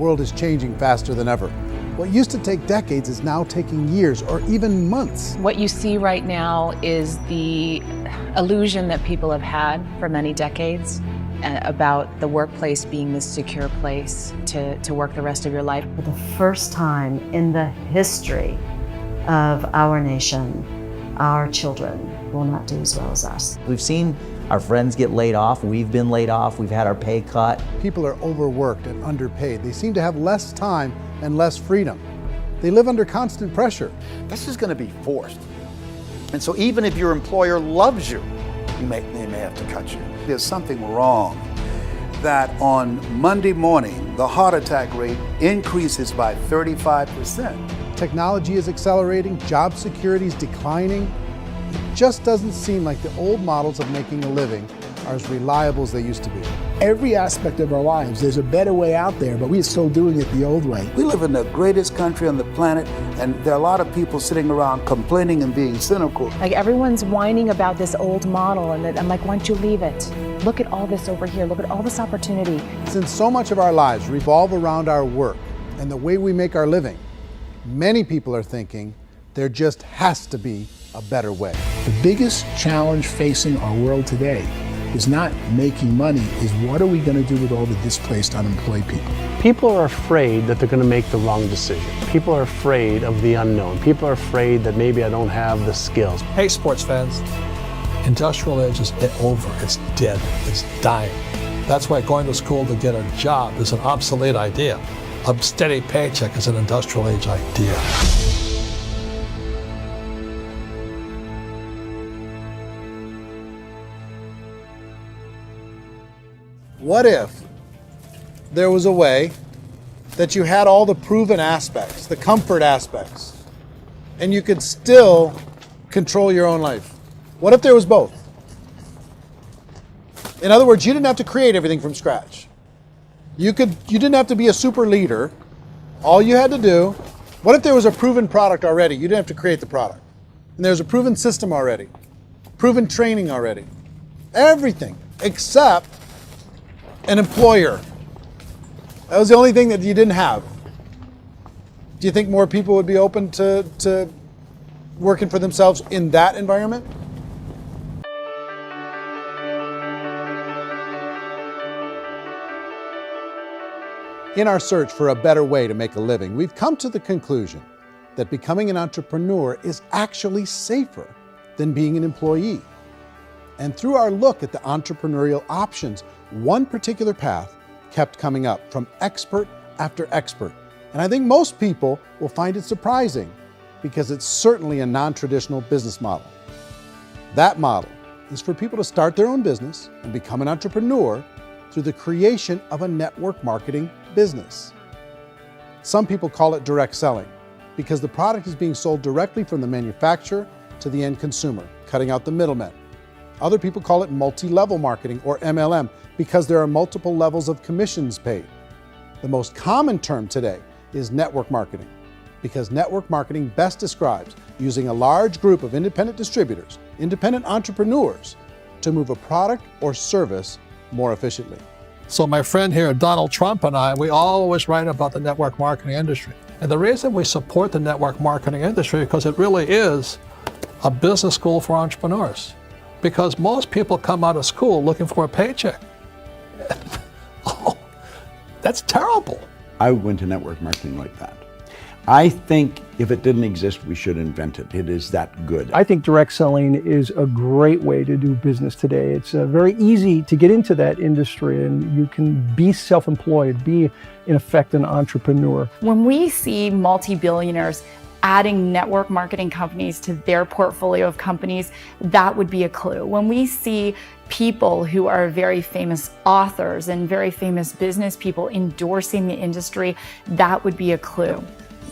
world is changing faster than ever. What used to take decades is now taking years or even months. What you see right now is the illusion that people have had for many decades about the workplace being this secure place to work the rest of your life. For the first time in the history of our nation, our children will not do as well as us. We've seen our friends get laid off, we've been laid off, we've had our pay cut. People are overworked and underpaid. They seem to have less time and less freedom. They live under constant pressure. This is going to be forced. And so even if your employer loves you, they may have to cut you. There's something wrong that on Monday morning, the heart attack rate increases by 35%. Technology is accelerating, job security is declining. It just doesn't seem like the old models of making a living are as reliable as they used to be. Every aspect of our lives, there's a better way out there, but we're still doing it the old way. We live in the greatest country on the planet, and there are a lot of people sitting around complaining and being cynical. Like everyone's whining about this old model, and I'm like, why don't you leave it? Look at all this over here. Look at all this opportunity. Since so much of our lives revolve around our work and the way we make our living, many people are thinking there just has to be a better way. The biggest challenge facing our world today is not making money, is what are we going to do with all the displaced, unemployed people? People are afraid that they're going to make the wrong decision. People are afraid of the unknown. People are afraid that maybe I don't have the skills. Hey, sports fans, industrial age is over. It's dead. It's dying. That's why going to school to get a job is an obsolete idea. A steady paycheck is an industrial age idea. What if there was a way that you had all the proven aspects, the comfort aspects, and you could still control your own life? What if there was both? In other words, you didn't have to create everything from scratch. You didn't have to be a super leader. All you had to do, what if there was a proven product already? You didn't have to create the product. And there's a proven system already, proven training already. Everything except an employer. That was the only thing that you didn't have. Do you think more people would be open to working for themselves in that environment? In our search for a better way to make a living, we've come to the conclusion that becoming an entrepreneur is actually safer than being an employee. And through our look at the entrepreneurial options, one particular path kept coming up from expert after expert. And I think most people will find it surprising because it's certainly a non-traditional business model. That model is for people to start their own business and become an entrepreneur through the creation of a network marketing business. Some people call it direct selling because the product is being sold directly from the manufacturer to the end consumer, cutting out the middlemen. Other people call it multi-level marketing, or MLM, because there are multiple levels of commissions paid. The most common term today is network marketing, because network marketing best describes using a large group of independent distributors, independent entrepreneurs, to move a product or service more efficiently. So my friend here, Donald Trump, and I, we always write about the network marketing industry. And the reason we support the network marketing industry is because it really is a business school for entrepreneurs. Because most people come out of school looking for a paycheck. Oh, that's terrible. I went to network marketing like that. I think if it didn't exist, we should invent it. It is that good. I think direct selling is a great way to do business today. It's very easy to get into that industry, and you can be self-employed, be in effect an entrepreneur. When we see multi-billionaires adding network marketing companies to their portfolio of companies, that would be a clue. When we see people who are very famous authors and very famous business people endorsing the industry, that would be a clue.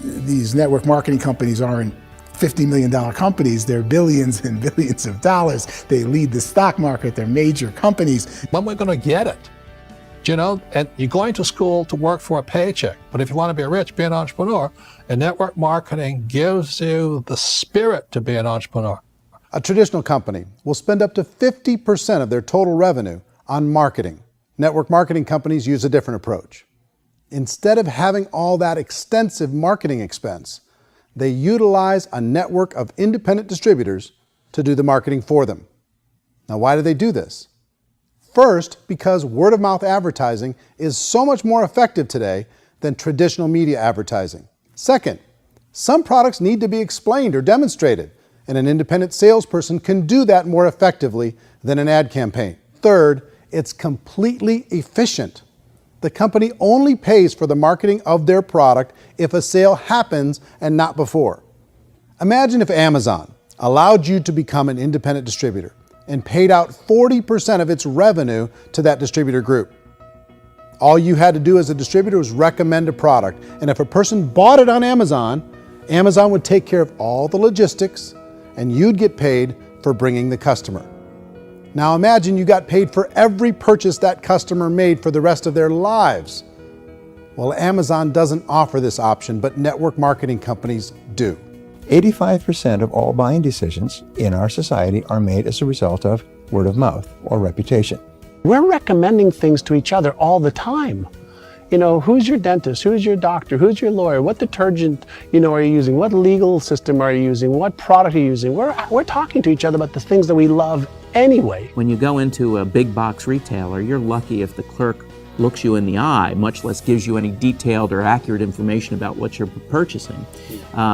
These network marketing companies aren't $50 million companies, they're billions and billions of dollars. They lead the stock market, they're major companies. When we're going to get it? You know, and you're going to school to work for a paycheck, but if you want to be rich, be an entrepreneur, and network marketing gives you the spirit to be an entrepreneur. A traditional company will spend up to 50% of their total revenue on marketing. Network marketing companies use a different approach. Instead of having all that extensive marketing expense, they utilize a network of independent distributors to do the marketing for them. Now, why do they do this? First, because word-of-mouth advertising is so much more effective today than traditional media advertising. Second, some products need to be explained or demonstrated, and an independent salesperson can do that more effectively than an ad campaign. Third, it's completely efficient. The company only pays for the marketing of their product if a sale happens and not before. Imagine if Amazon allowed you to become an independent distributor and paid out 40% of its revenue to that distributor group. All you had to do as a distributor was recommend a product, and if a person bought it on Amazon, Amazon would take care of all the logistics, and you'd get paid for bringing the customer. Now imagine you got paid for every purchase that customer made for the rest of their lives. Well, Amazon doesn't offer this option, but network marketing companies do. 85% of all buying decisions in our society are made as a result of word of mouth or reputation. We're recommending things to each other all the time. You know, who's your dentist? Who's your doctor? Who's your lawyer? What detergent, are you using? What legal system are you using? What product are you using? We're talking to each other about the things that we love anyway. When you go into a big box retailer, you're lucky if the clerk looks you in the eye, much less gives you any detailed or accurate information about what you're purchasing.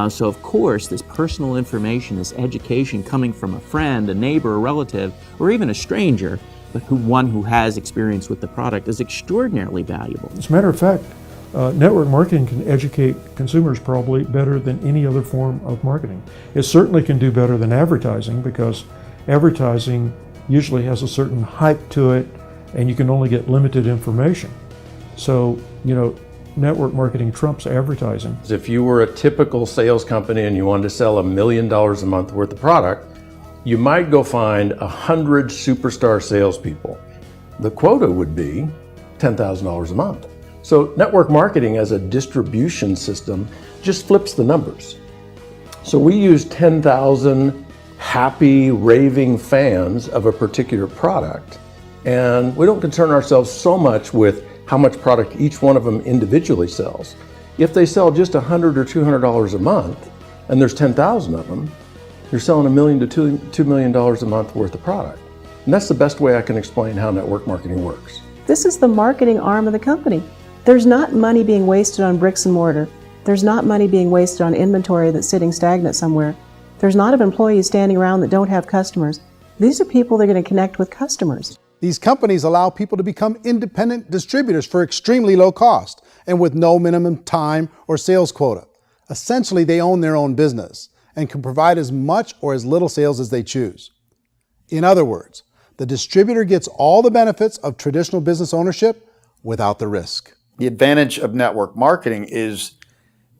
So of course, this personal information, this education coming from a friend, a neighbor, a relative, or even a stranger, but one who has experience with the product is extraordinarily valuable. As a matter of fact, network marketing can educate consumers probably better than any other form of marketing. It certainly can do better than advertising, because advertising usually has a certain hype to it and you can only get limited information. So, network marketing trumps advertising. If you were a typical sales company and you wanted to sell $1 million a month worth of product, you might go find 100 superstar salespeople. The quota would be $10,000 a month. So network marketing as a distribution system just flips the numbers. So we use 10,000 happy, raving fans of a particular product, and we don't concern ourselves so much with how much product each one of them individually sells. If they sell just $100 or $200 a month, and there's 10,000 of them, you're selling $1 million to $2 million a month worth of product. And that's the best way I can explain how network marketing works. This is the marketing arm of the company. There's not money being wasted on bricks and mortar. There's not money being wasted on inventory that's sitting stagnant somewhere. There's not of employees standing around that don't have customers. These are people that are going to connect with customers. These companies allow people to become independent distributors for extremely low cost and with no minimum time or sales quota. Essentially, they own their own business and can provide as much or as little sales as they choose. In other words, the distributor gets all the benefits of traditional business ownership without the risk. The advantage of network marketing is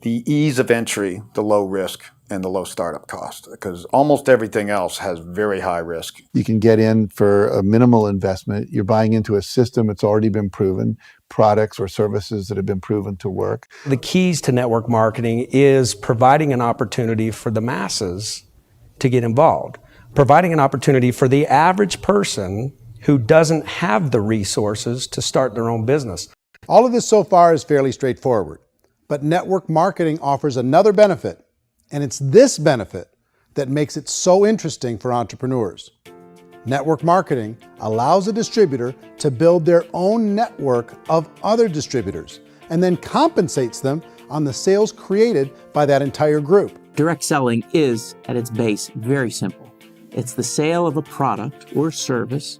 the ease of entry, the low risk, and the low startup cost, because almost everything else has very high risk. You can get in for a minimal investment. You're buying into a system that's already been proven, products or services that have been proven to work. The keys to network marketing is providing an opportunity for the masses to get involved, providing an opportunity for the average person who doesn't have the resources to start their own business. All of this so far is fairly straightforward, but network marketing offers another benefit. And it's this benefit that makes it so interesting for entrepreneurs. Network marketing allows a distributor to build their own network of other distributors and then compensates them on the sales created by that entire group. Direct selling is, at its base, very simple. It's the sale of a product or service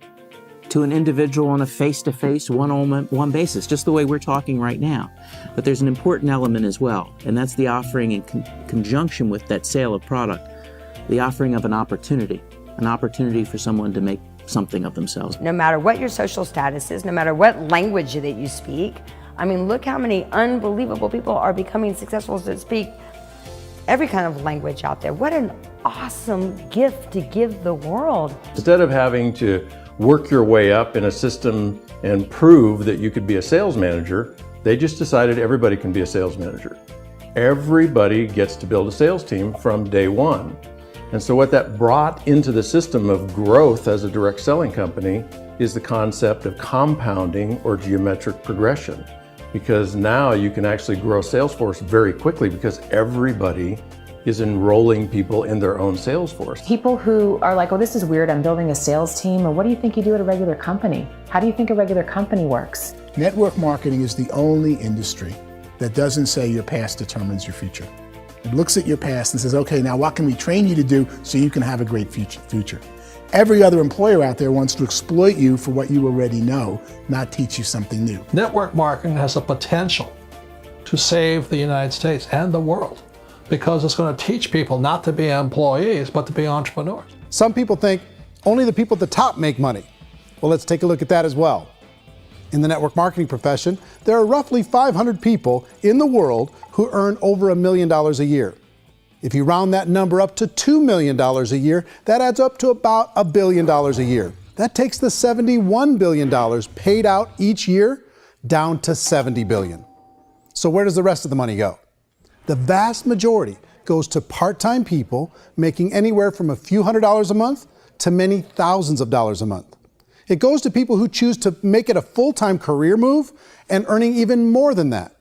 to an individual on a face-to-face, one-on-one basis, just the way we're talking right now. But there's an important element as well, and that's the offering in conjunction with that sale of product, the offering of an opportunity for someone to make something of themselves. No matter what your social status is, no matter what language that you speak, I mean, look how many unbelievable people are becoming successful that speak every kind of language out there. What an awesome gift to give the world. Instead of having to work your way up in a system and prove that you could be a sales manager, they just decided everybody can be a sales manager. Everybody gets to build a sales team from day one. And so what that brought into the system of growth as a direct selling company is the concept of compounding or geometric progression. because now you can actually grow a sales force very quickly because everybody is enrolling people in their own sales force. People who are like, oh, this is weird, I'm building a sales team, or what do you think you do at a regular company? How do you think a regular company works? Network marketing is the only industry that doesn't say your past determines your future. It looks at your past and says, okay, now what can we train you to do so you can have a great future? Every other employer out there wants to exploit you for what you already know, not teach you something new. Network marketing has the potential to save the United States and the world, because it's going to teach people not to be employees, but to be entrepreneurs. Some people think only the people at the top make money. Well, let's take a look at that as well. In the network marketing profession, there are roughly 500 people in the world who earn over $1 million a year. If you round that number up to $2 million a year, that adds up to about $1 billion a year. That takes the $71 billion paid out each year down to $70 billion. So where does the rest of the money go? The vast majority goes to part-time people making anywhere from a few $100s a month to many thousands of dollars a month. It goes to people who choose to make it a full-time career move and earning even more than that.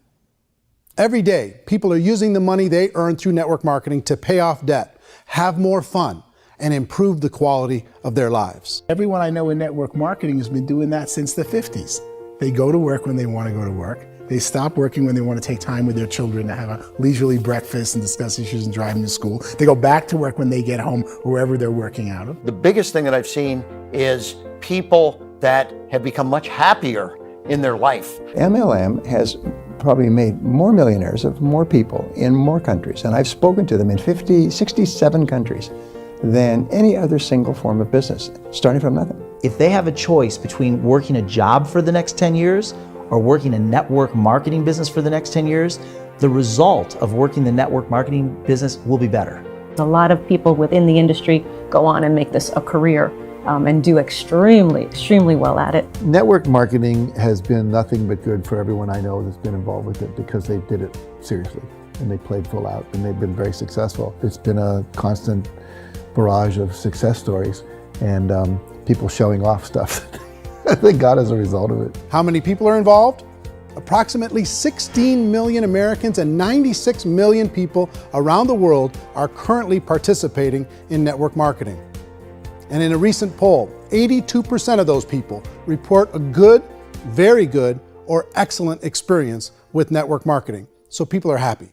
Every day, people are using the money they earn through network marketing to pay off debt, have more fun, and improve the quality of their lives. Everyone I know in network marketing has been doing that since the 50s. They go to work when they want to go to work. They stop working when they want to take time with their children to have a leisurely breakfast and discuss issues and drive them to school. They go back to work when they get home, wherever they're working out of. The biggest thing that I've seen is people that have become much happier in their life. MLM has probably made more millionaires of more people in more countries, and I've spoken to them in 67 countries than any other single form of business, starting from nothing. If they have a choice between working a job for the next 10 years or working a network marketing business for the next 10 years, the result of working the network marketing business will be better. A lot of people within the industry go on and make this a career and do extremely well at it. Network marketing has been nothing but good for everyone I know that's been involved with it, because they did it seriously and they played full out and they've been very successful. It's been a constant barrage of success stories and people showing off stuff that they got as a result of it. How many people are involved? Approximately 16 million Americans and 96 million people around the world are currently participating in network marketing. And in a recent poll, 82% of those people report a good, very good, or excellent experience with network marketing. So people are happy.